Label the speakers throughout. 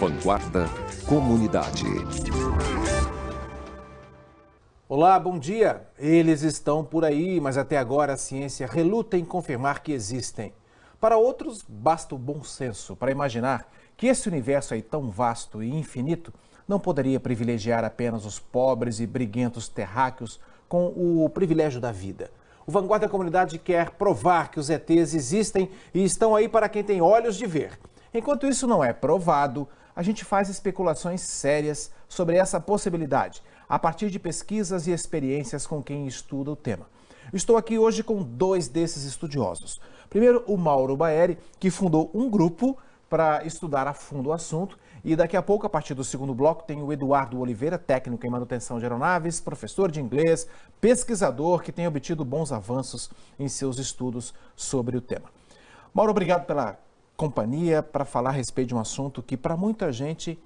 Speaker 1: Vanguarda Comunidade.
Speaker 2: Olá, bom dia. Eles estão por aí, mas até agora a ciência reluta em confirmar que existem. Para outros, basta o bom senso para imaginar que esse universo aí tão vasto e infinito não poderia privilegiar apenas os pobres e briguentos terráqueos com o privilégio da vida. O Vanguarda Comunidade quer provar que os ETs existem e estão aí para quem tem olhos de ver. Enquanto isso não é provado, a gente faz especulações sérias sobre essa possibilidade, a partir de pesquisas e experiências com quem estuda o tema. Estou aqui hoje com dois desses estudiosos. Primeiro, o Mauro Baeri, que fundou um grupo para estudar a fundo o assunto. E daqui a pouco, a partir do segundo bloco, tem o Eduardo Oliveira, técnico em manutenção de aeronaves, professor de inglês, pesquisador que tem obtido bons avanços em seus estudos sobre o tema. Mauro, obrigado pela companhia para falar a respeito de um assunto que para muita gente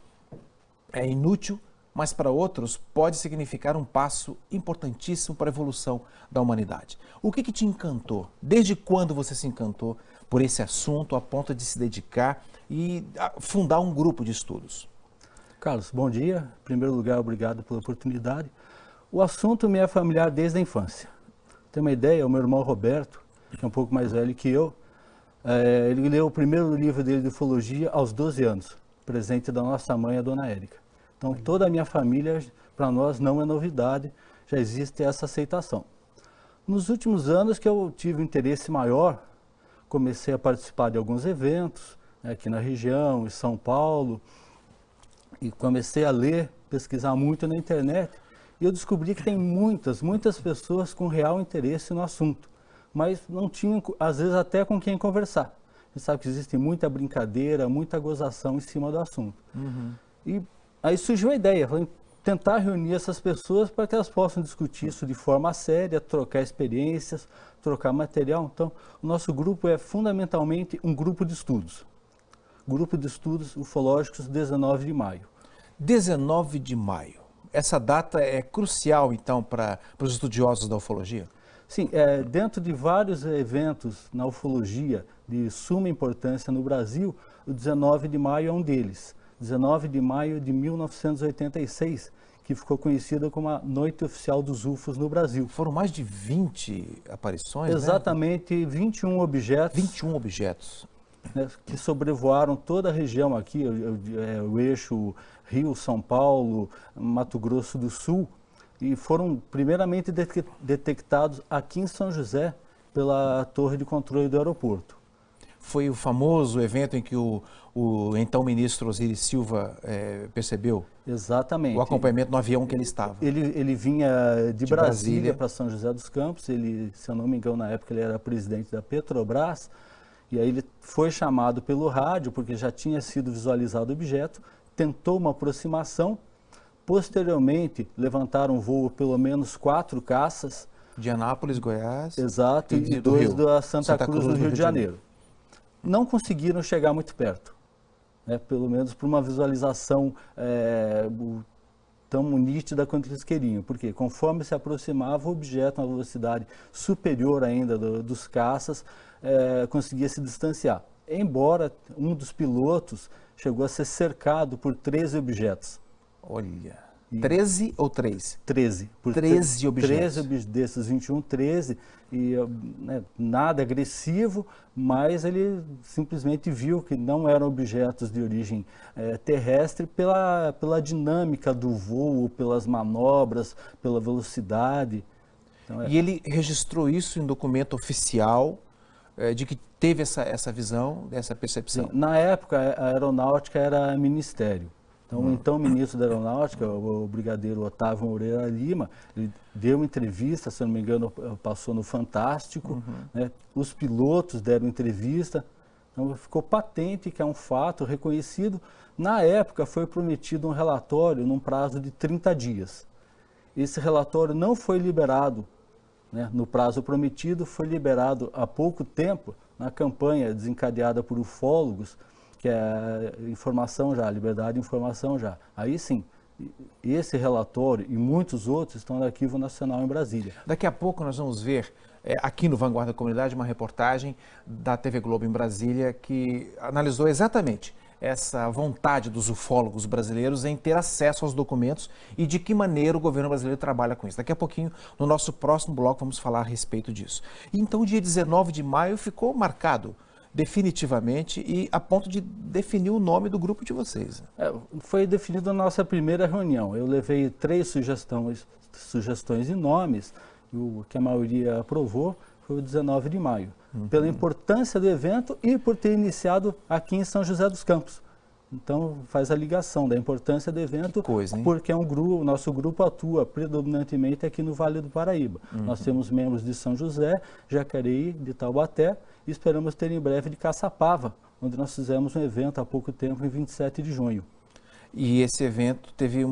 Speaker 2: é inútil, mas para outros pode significar um passo importantíssimo para a evolução da humanidade. O que te encantou? Desde quando você se encantou por esse assunto a ponto de se dedicar e fundar um grupo de estudos?
Speaker 3: Carlos, bom dia. Em primeiro lugar, obrigado pela oportunidade. O assunto me é familiar desde a infância. Tem uma ideia, o meu irmão Roberto, que é um pouco mais velho que eu, ele leu o primeiro livro dele de ufologia aos 12 anos, presente da nossa mãe, a dona Érica. Então, toda a minha família, para nós, não é novidade, já existe essa aceitação. Nos últimos anos que eu tive um interesse maior, comecei a participar de alguns eventos, aqui na região, em São Paulo, e comecei a ler, pesquisar muito na internet, e eu descobri que tem muitas pessoas com real interesse no assunto, mas não tinham, às vezes, até com quem conversar. Você sabe que existe muita brincadeira, muita gozação em cima do assunto. E aí surgiu a ideia, falei, tentar reunir essas pessoas para que elas possam discutir isso de forma séria, trocar experiências, trocar material. Então, o nosso grupo é fundamentalmente um grupo de estudos. Grupo de Estudos Ufológicos, 19 de maio.
Speaker 2: 19 de maio. Essa data é crucial, então, para os estudiosos da ufologia?
Speaker 3: Sim, dentro de vários eventos na ufologia de suma importância no Brasil, o 19 de maio é um deles. 19 de maio de 1986, que ficou conhecida como a Noite Oficial dos UFOs no Brasil.
Speaker 2: Foram mais de 20 aparições,
Speaker 3: exatamente, né? 21 objetos.
Speaker 2: 21 objetos.
Speaker 3: Né, que sobrevoaram toda a região aqui, o eixo Rio-São Paulo, Mato Grosso do Sul, e foram primeiramente detectados aqui em São José pela torre de controle do aeroporto.
Speaker 2: Foi o famoso evento em que o então ministro Osiris Silva percebeu?
Speaker 3: Exatamente.
Speaker 2: O acompanhamento no avião que ele estava.
Speaker 3: Ele vinha de Brasília para São José dos Campos, ele, se eu não me engano, na época ele era presidente da Petrobras, e aí ele foi chamado pelo rádio, porque já tinha sido visualizado o objeto, tentou uma aproximação, posteriormente levantaram um voo pelo menos 4 caças.
Speaker 2: De Anápolis, Goiás.
Speaker 3: Exato, e 2 da Santa Cruz, no Rio de Janeiro. Não conseguiram chegar muito perto, né, pelo menos por uma visualização tão nítida quanto eles queriam, porque conforme se aproximava o objeto a uma velocidade superior ainda dos caças, conseguia se distanciar. Embora um dos pilotos chegou a ser cercado por 13 objetos.
Speaker 2: Olha, 13 ou 3?
Speaker 3: 13. Por
Speaker 2: 13 objetos.
Speaker 3: 13 desses 21, 13, e nada agressivo, mas ele simplesmente viu que não eram objetos de origem terrestre pela dinâmica do voo, pelas manobras, pela velocidade. Então,
Speaker 2: E ele registrou isso em documento oficial de que teve essa visão, essa percepção?
Speaker 3: Sim, na época a aeronáutica era ministério. Então, o ministro da Aeronáutica, o brigadeiro Otávio Moreira Lima, ele deu uma entrevista, se não me engano, passou no Fantástico, né? Os pilotos deram entrevista, então ficou patente que é um fato reconhecido. Na época, foi prometido um relatório num prazo de 30 dias. Esse relatório não foi liberado, né, no prazo prometido, foi liberado há pouco tempo, na campanha desencadeada por ufólogos, que é informação já, liberdade de informação já. Aí sim, esse relatório e muitos outros estão no Arquivo Nacional em Brasília.
Speaker 2: Daqui a pouco nós vamos ver aqui no Vanguarda Comunidade uma reportagem da TV Globo em Brasília que analisou exatamente essa vontade dos ufólogos brasileiros em ter acesso aos documentos e de que maneira o governo brasileiro trabalha com isso. Daqui a pouquinho, no nosso próximo bloco, vamos falar a respeito disso. E então, o dia 19 de maio ficou marcado definitivamente e a ponto de definir o nome do grupo de vocês.
Speaker 3: Foi definido na nossa primeira reunião. Eu levei 3 sugestões de nomes, e o que a maioria aprovou foi o 19 de maio. Pela importância do evento e por ter iniciado aqui em São José dos Campos. Então, faz a ligação da importância do evento, porque é o nosso grupo atua predominantemente aqui no Vale do Paraíba. Nós temos membros de São José, Jacareí, de Taubaté, e esperamos ter em breve de Caçapava, onde nós fizemos um evento há pouco tempo, em 27 de junho.
Speaker 2: E esse evento teve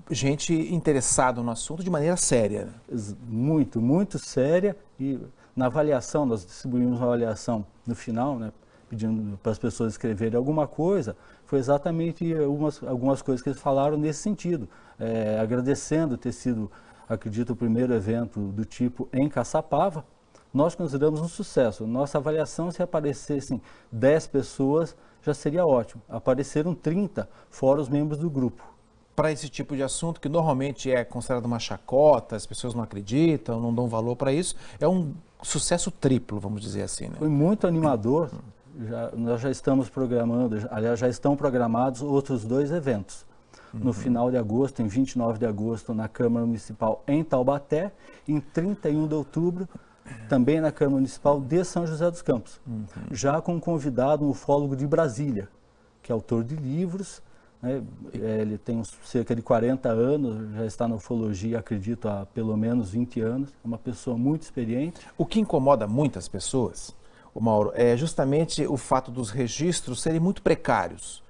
Speaker 2: gente interessada no assunto de maneira séria.
Speaker 3: Muito, muito séria. E na avaliação, nós distribuímos uma avaliação no final, né, pedindo para as pessoas escreverem alguma coisa. Foi exatamente algumas coisas que eles falaram nesse sentido. Agradecendo ter sido, acredito, o primeiro evento do tipo em Caçapava. Nós consideramos um sucesso. Nossa avaliação, se aparecessem 10 pessoas, já seria ótimo. Apareceram 30, fora os membros do grupo.
Speaker 2: Para esse tipo de assunto, que normalmente é considerado uma chacota, as pessoas não acreditam, não dão valor para isso, é um sucesso triplo, vamos dizer assim, né?
Speaker 3: Foi muito animador. Nós já estamos programando, aliás, já estão programados outros 2 eventos. No final de agosto, em 29 de agosto, na Câmara Municipal em Taubaté, e em 31 de outubro, também na Câmara Municipal de São José dos Campos, já com um convidado, um ufólogo de Brasília, que é autor de livros, né? Ele tem cerca de 40 anos, já está na ufologia, acredito, há pelo menos 20 anos, é uma pessoa muito experiente.
Speaker 2: O que incomoda muitas pessoas, Mauro, é justamente o fato dos registros serem muito precários.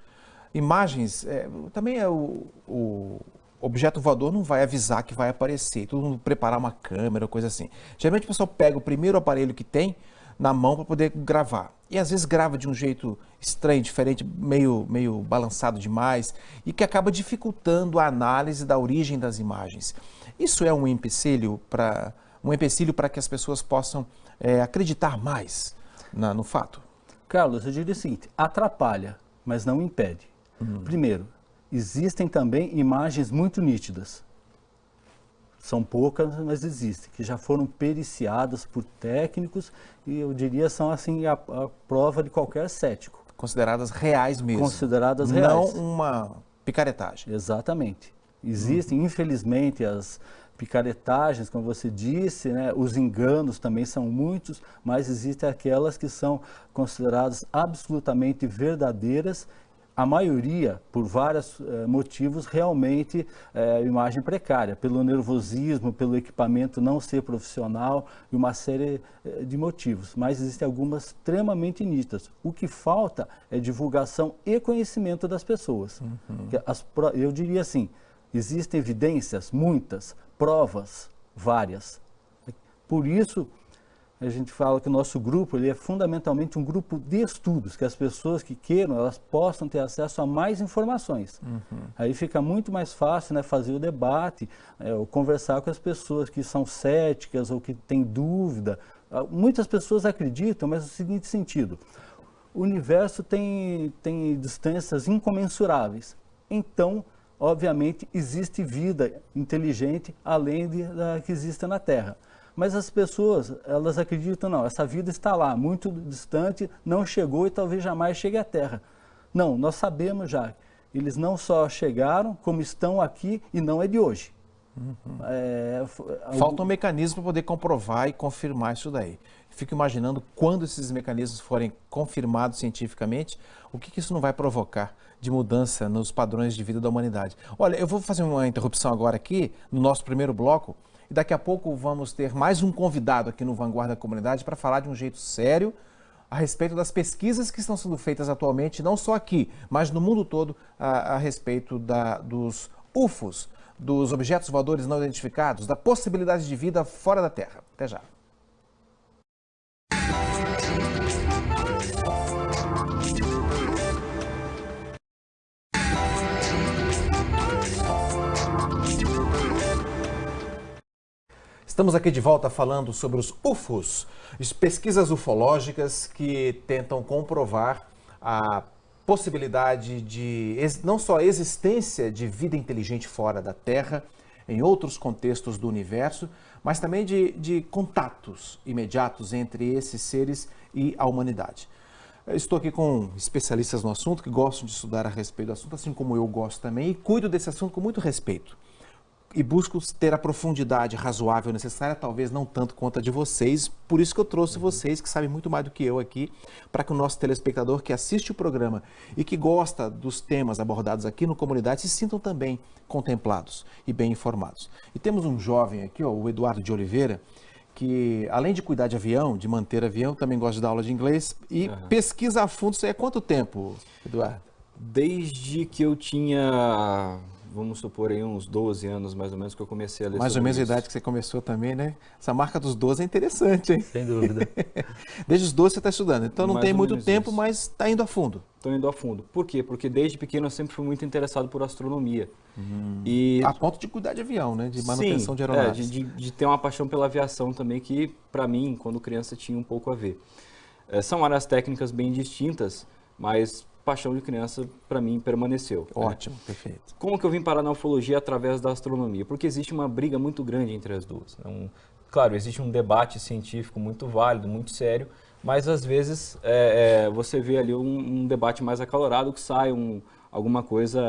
Speaker 2: Imagens, também o objeto voador não vai avisar que vai aparecer, todo mundo preparar uma câmera, coisa assim. Geralmente o pessoal pega o primeiro aparelho que tem na mão para poder gravar. E às vezes grava de um jeito estranho, diferente, meio balançado demais, e que acaba dificultando a análise da origem das imagens. Isso é um empecilho para que as pessoas possam acreditar mais no fato?
Speaker 3: Carlos, eu diria o seguinte, atrapalha, mas não impede. Primeiro, existem também imagens muito nítidas. São poucas, mas existem, que já foram periciadas por técnicos e eu diria são assim a prova de qualquer cético.
Speaker 2: Consideradas reais mesmo.
Speaker 3: Consideradas reais.
Speaker 2: Não uma picaretagem.
Speaker 3: Exatamente. Existem, infelizmente, as picaretagens, como você disse, né? Os enganos também são muitos, mas existem aquelas que são consideradas absolutamente verdadeiras. A maioria, por vários motivos, realmente imagem precária, pelo nervosismo, pelo equipamento não ser profissional e uma série de motivos. Mas existem algumas extremamente nítidas. O que falta é divulgação e conhecimento das pessoas. Eu diria assim, existem evidências, muitas, provas, várias. Por isso, a gente fala que o nosso grupo ele é fundamentalmente um grupo de estudos, que as pessoas que queiram, elas possam ter acesso a mais informações. Aí fica muito mais fácil, né, fazer o debate, ou conversar com as pessoas que são céticas ou que têm dúvida. Muitas pessoas acreditam, mas no seguinte sentido, o universo tem distâncias incomensuráveis. Então, obviamente, existe vida inteligente além da que existe na Terra. Mas as pessoas, elas acreditam, não, essa vida está lá, muito distante, não chegou e talvez jamais chegue à Terra. Não, nós sabemos já, eles não só chegaram, como estão aqui e não é de hoje.
Speaker 2: Falta um mecanismo para poder comprovar e confirmar isso daí. Fico imaginando quando esses mecanismos forem confirmados cientificamente, o que isso não vai provocar de mudança nos padrões de vida da humanidade. Olha, eu vou fazer uma interrupção agora aqui, no nosso primeiro bloco, e daqui a pouco vamos ter mais um convidado aqui no Vanguarda Comunidade para falar de um jeito sério a respeito das pesquisas que estão sendo feitas atualmente, não só aqui, mas no mundo todo, a respeito dos UFOs, dos objetos voadores não identificados, da possibilidade de vida fora da Terra. Até já. Estamos aqui de volta falando sobre os UFOs, pesquisas ufológicas que tentam comprovar a possibilidade de não só existência de vida inteligente fora da Terra, em outros contextos do universo, mas também de contatos imediatos entre esses seres e a humanidade. Eu estou aqui com especialistas no assunto que gostam de estudar a respeito do assunto, assim como eu gosto também, e cuido desse assunto com muito respeito. E busco ter a profundidade razoável necessária, talvez não tanto quanto a de vocês. Por isso que eu trouxe vocês, que sabem muito mais do que eu aqui, para que o nosso telespectador que assiste o programa e que gosta dos temas abordados aqui no Comunidade se sintam também contemplados e bem informados. E temos um jovem aqui, o Eduardo de Oliveira, que além de cuidar de avião, de manter avião, também gosta de dar aula de inglês e pesquisa a fundo. Isso aí há quanto tempo, Eduardo?
Speaker 4: Desde que eu tinha, vamos supor aí, uns 12 anos mais ou menos, que eu comecei a ler
Speaker 2: Mais ou menos a idade que você começou também, né? Essa marca dos 12 é interessante, hein?
Speaker 3: Sem dúvida.
Speaker 2: Desde os 12 você está estudando, então não
Speaker 4: Mais
Speaker 2: tem
Speaker 4: ou
Speaker 2: muito
Speaker 4: menos
Speaker 2: tempo,
Speaker 4: isso.
Speaker 2: mas está indo a fundo.
Speaker 4: Estou indo a fundo. Por quê? Porque desde pequeno eu sempre fui muito interessado por astronomia. E
Speaker 2: A ponto de cuidar de avião, né? De manutenção de aeronaves.
Speaker 4: de ter uma paixão pela aviação também, que para mim, quando criança, tinha um pouco a ver. São áreas técnicas bem distintas, mas paixão de criança, para mim, permaneceu.
Speaker 2: Ótimo, perfeito.
Speaker 4: Como que eu vim parar na ufologia através da astronomia? Porque existe uma briga muito grande entre as duas. Claro, existe um debate científico muito válido, muito sério, mas às vezes você vê ali um debate mais acalorado que sai alguma coisa,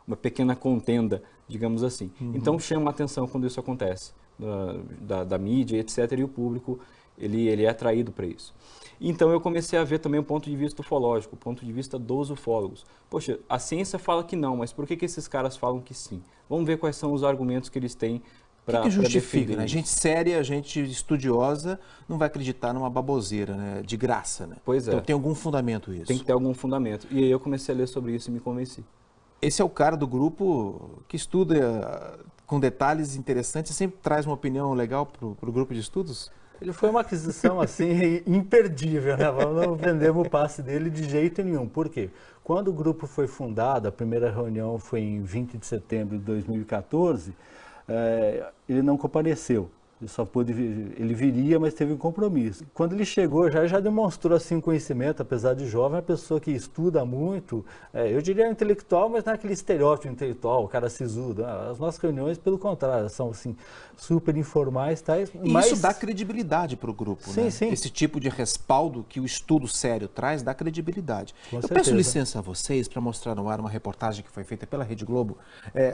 Speaker 4: uma pequena contenda, digamos assim. Então chama a atenção quando isso acontece, da mídia, etc., e o público ele é atraído para isso. Então eu comecei a ver também o ponto de vista ufológico, o ponto de vista dos ufólogos. Poxa, a ciência fala que não, mas por que esses caras falam que sim? Vamos ver quais são os argumentos que eles têm para
Speaker 2: que justifica,
Speaker 4: defender
Speaker 2: né?
Speaker 4: isso.
Speaker 2: Gente séria, gente estudiosa, não vai acreditar numa baboseira, né? De graça, né?
Speaker 4: Pois é.
Speaker 2: Então tem algum fundamento isso.
Speaker 4: Tem que ter algum fundamento. E aí eu comecei a ler sobre isso e me convenci.
Speaker 2: Esse é o cara do grupo que estuda com detalhes interessantes e sempre traz uma opinião legal para o grupo de estudos?
Speaker 3: Ele foi uma aquisição assim imperdível, né? Não vendemos o passe dele de jeito nenhum. Por quê? Quando o grupo foi fundado, a primeira reunião foi em 20 de setembro de 2014, ele não compareceu. Ele só pôde ele viria, mas teve um compromisso. Quando ele chegou, já demonstrou assim conhecimento, apesar de jovem, uma pessoa que estuda muito, eu diria intelectual, mas não é aquele estereótipo intelectual, o cara sisudo. As nossas reuniões, pelo contrário, são assim, super informais, tais.
Speaker 2: E
Speaker 3: mas
Speaker 2: isso dá credibilidade para o grupo,
Speaker 3: sim,
Speaker 2: né?
Speaker 3: sim.
Speaker 2: Esse tipo de respaldo que o estudo sério traz dá credibilidade.
Speaker 3: Com
Speaker 2: Eu
Speaker 3: certeza.
Speaker 2: peço licença a vocês para mostrar no ar uma reportagem que foi feita pela Rede Globo.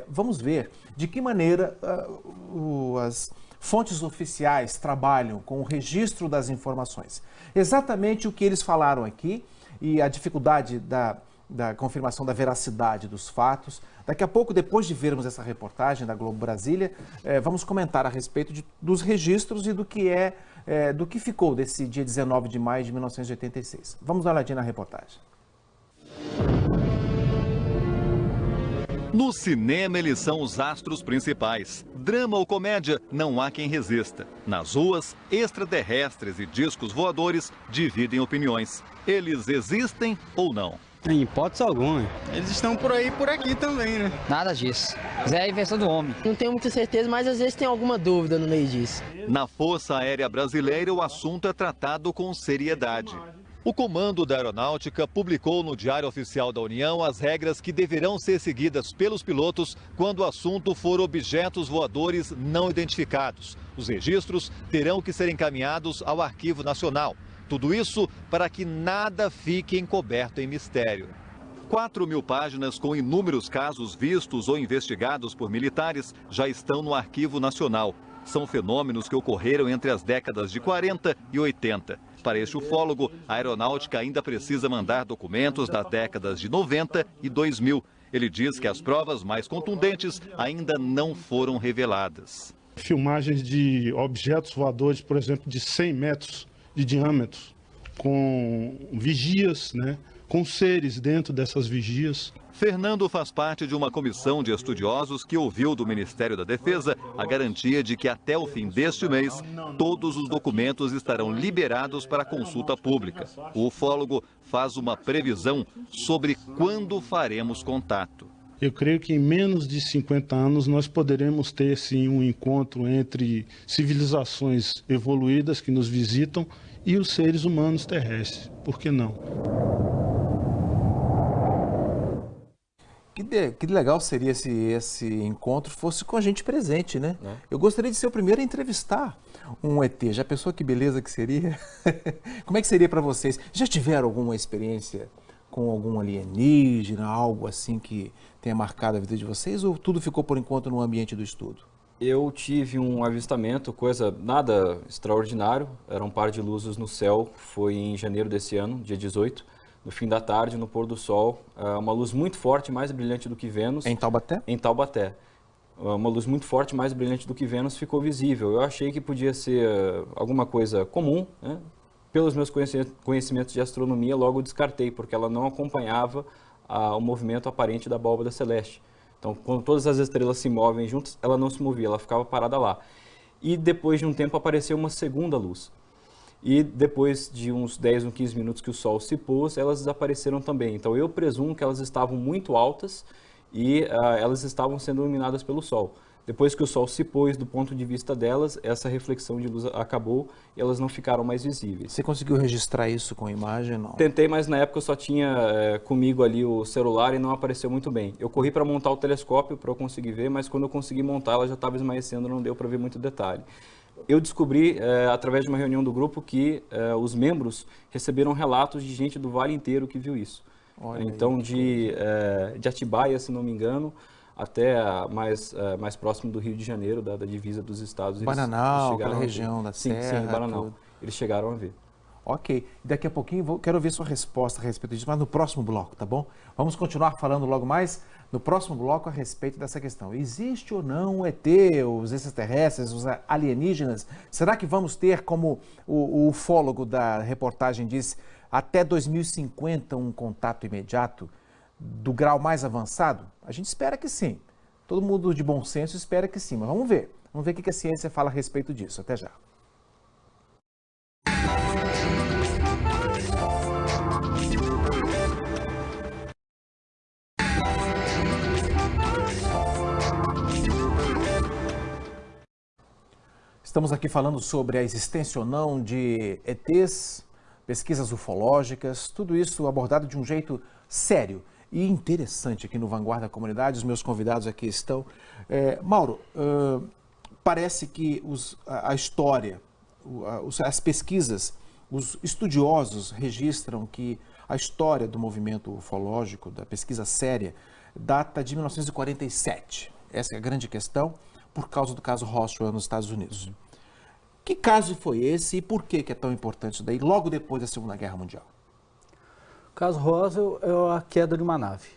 Speaker 2: Vamos ver de que maneira as fontes oficiais trabalham com o registro das informações. Exatamente o que eles falaram aqui e a dificuldade da confirmação da veracidade dos fatos. Daqui a pouco, depois de vermos essa reportagem da Globo Brasília, vamos comentar a respeito dos registros e do que ficou desse dia 19 de maio de 1986. Vamos dar uma olhadinha na reportagem.
Speaker 5: No cinema, eles são os astros principais. Drama ou comédia, não há quem resista. Nas ruas, extraterrestres e discos voadores dividem opiniões. Eles existem ou não?
Speaker 6: Em hipótese alguma. Eles estão por aí e por aqui também, né?
Speaker 7: Nada disso. Isso é a invenção do homem.
Speaker 8: Não tenho muita certeza, mas às vezes tem alguma dúvida no meio disso.
Speaker 5: Na Força Aérea Brasileira, o assunto é tratado com seriedade. O Comando da Aeronáutica publicou no Diário Oficial da União as regras que deverão ser seguidas pelos pilotos quando o assunto for objetos voadores não identificados. Os registros terão que ser encaminhados ao Arquivo Nacional. Tudo isso para que nada fique encoberto em mistério. 4.000 páginas com inúmeros casos vistos ou investigados por militares já estão no Arquivo Nacional. São fenômenos que ocorreram entre as décadas de 40 e 80. Para este ufólogo, a aeronáutica ainda precisa mandar documentos das décadas de 90 e 2000. Ele diz que as provas mais contundentes ainda não foram reveladas.
Speaker 9: Filmagens de objetos voadores, por exemplo, de 100 metros de diâmetro, com vigias, né, com seres dentro dessas vigias.
Speaker 5: Fernando faz parte de uma comissão de estudiosos que ouviu do Ministério da Defesa a garantia de que até o fim deste mês, todos os documentos estarão liberados para consulta pública. O ufólogo faz uma previsão sobre quando faremos contato.
Speaker 9: Eu creio que em menos de 50 anos nós poderemos ter sim um encontro entre civilizações evoluídas que nos visitam e os seres humanos terrestres. Por que não?
Speaker 2: Que legal seria se esse encontro fosse com a gente presente, né?
Speaker 4: É.
Speaker 2: Eu gostaria de ser o primeiro a entrevistar um ET. Já pensou que beleza que seria? Como é que seria para vocês? Já tiveram alguma experiência com algum alienígena, algo assim que tenha marcado a vida de vocês? Ou tudo ficou, por enquanto, no ambiente do estudo?
Speaker 4: Eu tive um avistamento, coisa nada extraordinário, era um par de luzes no céu, foi em janeiro desse ano, dia 18, no fim da tarde, no pôr do sol, uma luz muito forte, mais brilhante do que Vênus.
Speaker 2: Em Taubaté?
Speaker 4: Em Taubaté. Uma luz muito forte, mais brilhante do que Vênus, ficou visível. Eu achei que podia ser alguma coisa comum, né? Pelos meus conhecimentos de astronomia, logo descartei, porque ela não acompanhava o movimento aparente da abóbada celeste. Então, quando todas as estrelas se movem juntas, ela não se movia, ela ficava parada lá. E depois de um tempo apareceu uma segunda luz. E depois de uns 10 ou 15 minutos que o Sol se pôs, elas desapareceram também. Então, eu presumo que elas estavam muito altas e elas estavam sendo iluminadas pelo Sol. Depois que o Sol se pôs, do ponto de vista delas, essa reflexão de luz acabou e elas não ficaram mais visíveis.
Speaker 2: Você conseguiu registrar isso com imagem? Não?
Speaker 4: Tentei, mas na época eu só tinha comigo ali o celular e não apareceu muito bem. Eu corri para montar o telescópio para eu conseguir ver, mas quando eu consegui montar ela já estava esmaecendo, não deu para ver muito detalhe. Eu descobri, através de uma reunião do grupo, que os membros receberam relatos de gente do vale inteiro que viu isso.
Speaker 2: Olha
Speaker 4: então,
Speaker 2: aí,
Speaker 4: de Atibaia, se não me engano, até mais próximo do Rio de Janeiro, da divisa dos estados.
Speaker 2: Bananal, aquela região da
Speaker 4: Serra. Sim, Bananal.
Speaker 2: Tudo.
Speaker 4: Eles chegaram a ver.
Speaker 2: Ok. Daqui a pouquinho quero ouvir sua resposta a respeito disso, mas no próximo bloco, tá bom? Vamos continuar falando logo mais no próximo bloco a respeito dessa questão. Existe ou não o ET, os extraterrestres, os alienígenas? Será que vamos ter, como o ufólogo da reportagem diz, até 2050 um contato imediato do grau mais avançado? A gente espera que sim. Todo mundo de bom senso espera que sim, mas vamos ver. Vamos ver o que a ciência fala a respeito disso. Até já. Estamos aqui falando sobre a existência ou não de ETs, pesquisas ufológicas, tudo isso abordado de um jeito sério e interessante aqui no Vanguarda Comunidade. Os meus convidados aqui estão. Mauro, parece que a história, as pesquisas, os estudiosos registram que a história do movimento ufológico, da pesquisa séria, data de 1947. Essa é a grande questão, por causa do caso Roswell nos Estados Unidos. Que caso foi esse e por que é tão importante isso daí, logo depois da Segunda Guerra Mundial?
Speaker 3: O caso Roswell é a queda de uma nave.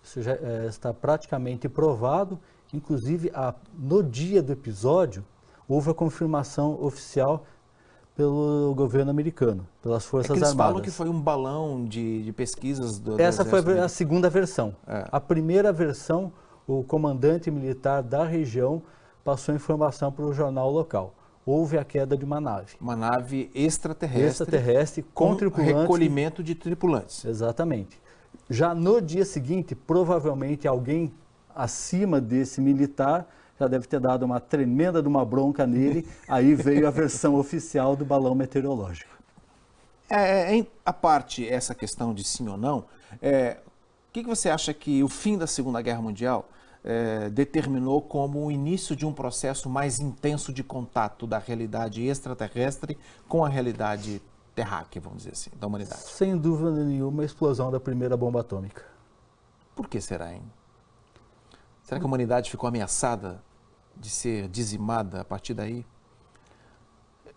Speaker 3: Isso já está praticamente provado. Inclusive, no dia do episódio, houve a confirmação oficial pelo governo americano, pelas Forças Armadas.
Speaker 2: Eles falam que foi um balão de pesquisas do
Speaker 3: Essa foi a segunda versão. A primeira versão, o comandante militar da região passou informação para o jornal local. Houve a queda de uma nave.
Speaker 2: Uma nave extraterrestre
Speaker 3: com tripulantes.
Speaker 2: Recolhimento de tripulantes.
Speaker 3: Exatamente. Já no dia seguinte, provavelmente alguém acima desse militar já deve ter dado uma tremenda de uma bronca nele. Aí veio a versão oficial do balão meteorológico.
Speaker 2: A parte, essa questão de sim ou não, o que você acha que o fim da Segunda Guerra Mundial determinou como o início de um processo mais intenso de contato da realidade extraterrestre com a realidade terráquea, vamos dizer assim, da humanidade?
Speaker 3: Sem dúvida nenhuma, a explosão da primeira bomba atômica.
Speaker 2: Por que será, hein? Será que a humanidade ficou ameaçada de ser dizimada a partir daí?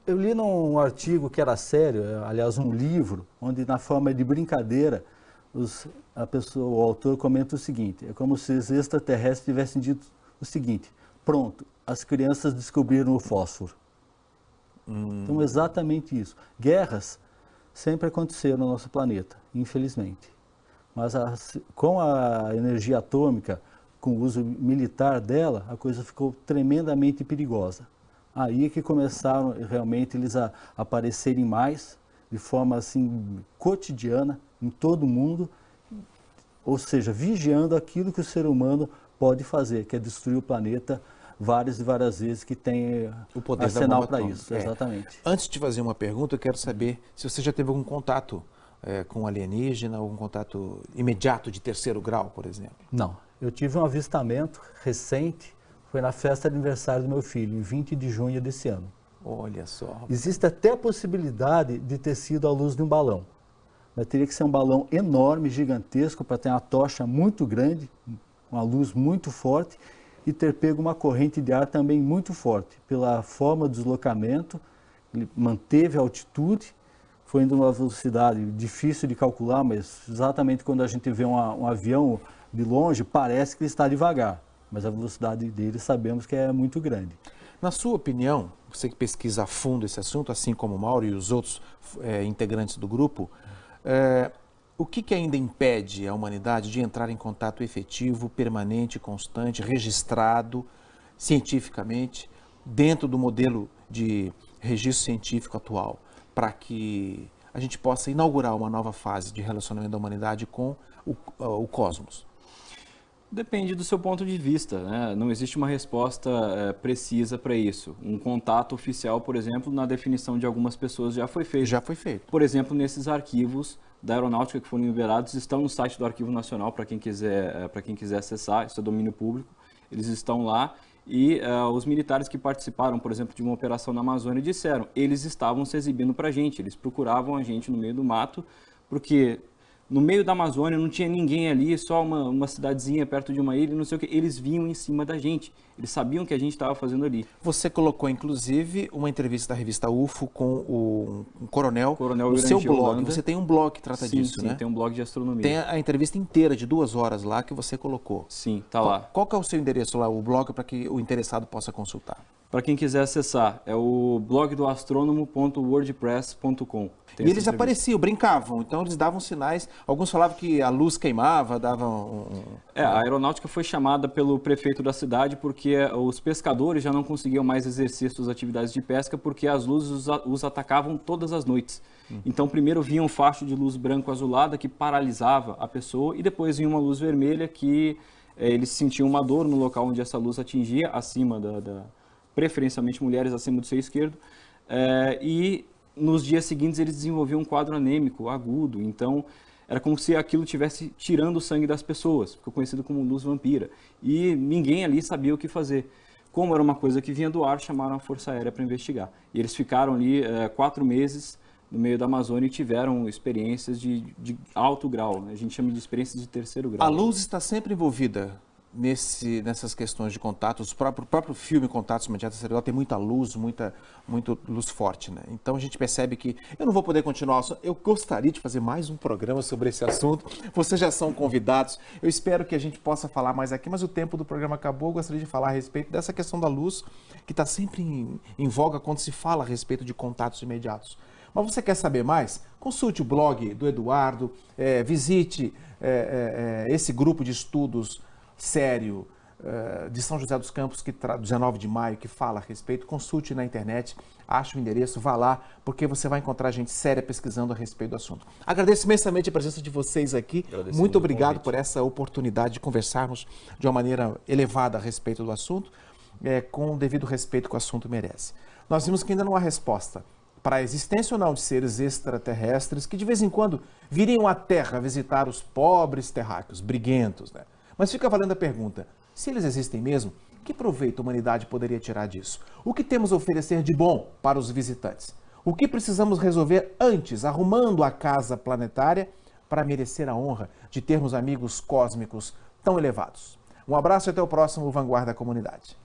Speaker 3: Eu li num artigo que era sério, aliás, um livro, onde na forma de brincadeira, o autor comenta o seguinte: é como se os extraterrestres tivessem dito o seguinte: pronto, as crianças descobriram o fósforo. Então, exatamente isso. Guerras sempre aconteceram no nosso planeta, infelizmente. Mas com a energia atômica, com o uso militar dela, a coisa ficou tremendamente perigosa. Aí é que começaram realmente eles a aparecerem mais, de forma assim cotidiana, em todo o mundo, ou seja, vigiando aquilo que o ser humano pode fazer, que é destruir o planeta várias e várias vezes, que tem
Speaker 2: o poder
Speaker 3: arsenal para isso. Exatamente.
Speaker 2: Antes de fazer uma pergunta, eu quero saber se você já teve algum contato com alienígena, algum contato imediato de terceiro grau, por exemplo?
Speaker 3: Não. Eu tive um avistamento recente, foi na festa de aniversário do meu filho, em 20 de junho desse ano.
Speaker 2: Olha só.
Speaker 3: Existe até a possibilidade de ter sido a luz de um balão. Mas teria que ser um balão enorme, gigantesco, para ter uma tocha muito grande, uma luz muito forte, e ter pego uma corrente de ar também muito forte. Pela forma do deslocamento, ele manteve a altitude, foi indo numa velocidade difícil de calcular, mas exatamente quando a gente vê um avião de longe, parece que ele está devagar, mas a velocidade dele sabemos que é muito grande.
Speaker 2: Na sua opinião, você que pesquisa a fundo esse assunto, assim como o Mauro e os outros integrantes do grupo, o que ainda impede a humanidade de entrar em contato efetivo, permanente, constante, registrado cientificamente, dentro do modelo de registro científico atual, para que a gente possa inaugurar uma nova fase de relacionamento da humanidade com o cosmos?
Speaker 4: Depende do seu ponto de vista, né? Não existe uma resposta precisa para isso. Um contato oficial, por exemplo, na definição de algumas pessoas já foi feito.
Speaker 2: Já foi feito.
Speaker 4: Por exemplo, nesses arquivos da aeronáutica que foram liberados, estão no site do Arquivo Nacional para quem quiser acessar, isso é domínio público. Eles estão lá e os militares que participaram, por exemplo, de uma operação na Amazônia disseram, eles estavam se exibindo para a gente, eles procuravam a gente no meio do mato, porque no meio da Amazônia não tinha ninguém ali, só uma cidadezinha perto de uma ilha, não sei o que. Eles vinham em cima da gente. Eles sabiam o que a gente estava fazendo ali.
Speaker 2: Você colocou, inclusive, uma entrevista da revista UFO com o coronel no seu blog.
Speaker 4: Holanda.
Speaker 2: Você tem um blog que trata disso,
Speaker 4: sim,
Speaker 2: né?
Speaker 4: Tem um blog de astronomia.
Speaker 2: Tem a entrevista inteira de 2 horas lá que você colocou.
Speaker 4: Sim, tá lá.
Speaker 2: Qual que é o seu endereço lá, o blog, para que o interessado possa consultar?
Speaker 4: Para quem quiser acessar, é o blogdoastrônomo.wordpress.com.
Speaker 2: E eles apareciam, brincavam, então eles davam sinais. Alguns falavam que a luz queimava, davam...
Speaker 4: A aeronáutica foi chamada pelo prefeito da cidade porque os pescadores já não conseguiam mais exercer suas atividades de pesca porque as luzes os atacavam todas as noites. Então, primeiro vinha um facho de luz branco-azulada que paralisava a pessoa e depois vinha uma luz vermelha que eles sentiam uma dor no local onde essa luz atingia, acima preferencialmente mulheres acima do seio esquerdo, e nos dias seguintes eles desenvolviam um quadro anêmico agudo, então era como se aquilo estivesse tirando o sangue das pessoas, ficou conhecido como luz vampira, e ninguém ali sabia o que fazer. Como era uma coisa que vinha do ar, chamaram a Força Aérea para investigar. E eles ficaram ali 4 meses no meio da Amazônia e tiveram experiências de alto grau, né? A gente chama de experiências de terceiro grau.
Speaker 2: A luz está sempre envolvida nessas questões de contatos. O próprio filme Contatos Imediatos Cerebral tem muita luz forte, né? Então a gente percebe que eu não vou poder continuar, eu gostaria de fazer mais um programa sobre esse assunto. Vocês já são convidados, eu espero que a gente possa falar mais aqui, mas o tempo do programa acabou. Eu gostaria de falar a respeito dessa questão da luz, que está sempre em voga quando se fala a respeito de contatos imediatos. Mas você quer saber mais? Consulte o blog do Eduardo, visite esse grupo de estudos sério de São José dos Campos, 19 de maio, que fala a respeito. Consulte na internet, ache o endereço, vá lá, porque você vai encontrar gente séria pesquisando a respeito do assunto. Agradeço imensamente a presença de vocês aqui. Muito obrigado por essa oportunidade de conversarmos de uma maneira elevada a respeito do assunto, com o devido respeito que o assunto merece. Nós vimos que ainda não há resposta para a existência ou não de seres extraterrestres que de vez em quando viriam à Terra visitar os pobres terráqueos, briguentos, né? Mas fica valendo a pergunta, se eles existem mesmo, que proveito a humanidade poderia tirar disso? O que temos a oferecer de bom para os visitantes? O que precisamos resolver antes, arrumando a casa planetária, para merecer a honra de termos amigos cósmicos tão elevados? Um abraço e até o próximo Vanguarda Comunidade.